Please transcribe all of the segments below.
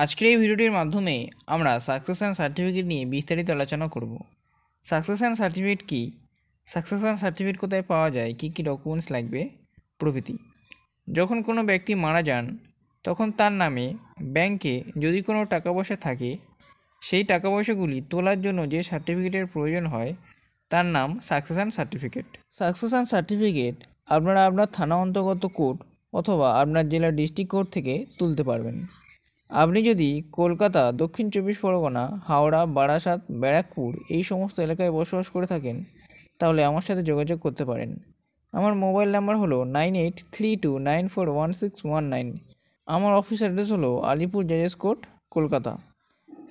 আজকের এই ভিডিওটির মাধ্যমে আমরা সাকসেশন সার্টিফিকেট নিয়ে বিস্তারিত আলোচনা করব। সাকসেশন সার্টিফিকেট কি, সাকসেশন সার্টিফিকেট কোথায় পাওয়া যায়, কী কী ডকুমেন্টস লাগবে প্রভৃতি। যখন কোনো ব্যক্তি মারা যান তখন তার নামে ব্যাংকে যদি কোনো টাকা পয়সা থাকে, সেই টাকা পয়সাগুলি তোলার জন্য যে সার্টিফিকেটের প্রয়োজন হয় তার নাম সাকসেশন সার্টিফিকেট। সাকসেশন সার্টিফিকেট আপনারা আপনার থানা অন্তর্গত কোর্ট অথবা আপনার জেলার ডিস্ট্রিক্ট কোর্ট থেকে তুলতে পারবেন। আপনি যদি কলকাতা, দক্ষিণ চব্বিশ পরগনা, হাওড়া, বারাসাত, ব্যারাকপুর এই সমস্ত এলাকায় বসবাস করে থাকেন তাহলে আমার সাথে যোগাযোগ করতে পারেন। আমার মোবাইল নাম্বার হলো 9832941619। আমার অফিস অ্যাড্রেস হলো আলিপুর জাজেস কোর্ট, কলকাতা।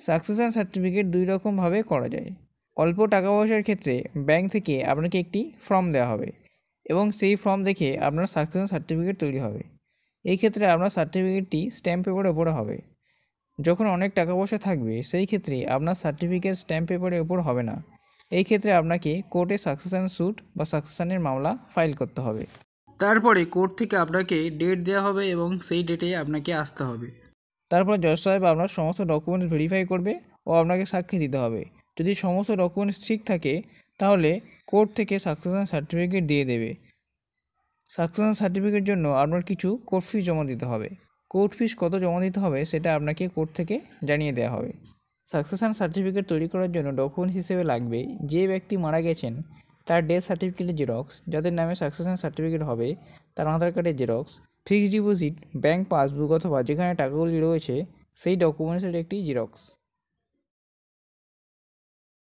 সাকসেশন সার্টিফিকেট দুই রকমভাবে করা যায়। অল্প টাকা পয়সার ক্ষেত্রে ব্যাংক থেকে আপনাকে একটি ফর্ম দেওয়া হবে এবং সেই ফর্ম দেখে আপনার সাকসেশন সার্টিফিকেট তৈরি হবে। এই ক্ষেত্রে আপনার সার্টিফিকেটটি স্ট্যাম্প পেপারের ওপরে হবে। যখন অনেক টাকা পয়সা থাকবে সেই ক্ষেত্রে আপনার সার্টিফিকেট স্ট্যাম্প পেপারের ওপর হবে না। এই ক্ষেত্রে আপনাকে কোর্টে সাকসেশন স্যুট বা সাকসেশনের মামলা ফাইল করতে হবে। তারপরে কোর্ট থেকে আপনাকে ডেট দেওয়া হবে এবং সেই ডেটে আপনাকে আসতে হবে। তারপর জজ সাহেব আপনার সমস্ত ডকুমেন্টস ভেরিফাই করবে ও আপনাকে সাক্ষী দিতে হবে। যদি সমস্ত ডকুমেন্টস ঠিক থাকে তাহলে কোর্ট থেকে সাকসেশন সার্টিফিকেট দিয়ে দেবে। সাকসেশন সার্টিফিকেটের জন্য আপনার কিছু কোর্ট ফি জমা দিতে হবে। কোর্ট ফিস কত জমা দিতে হবে সেটা আপনাকে কোর্ট থেকে জানিয়ে দেওয়া হবে। সাকসেশন সার্টিফিকেট তৈরি করার জন্য ডকুমেন্টস হিসেবে লাগবে যে ব্যক্তি মারা গেছেন তার ডেথ সার্টিফিকেটের জেরক্স, যাদের নামে সাকসেশন সার্টিফিকেট হবে তার আধার কার্ডের xerox, fixed deposit, bank passbook অথবা যেখানে টাকাগুলি রয়েছে সেই ডকুমেন্টসের একটি জেরক্স।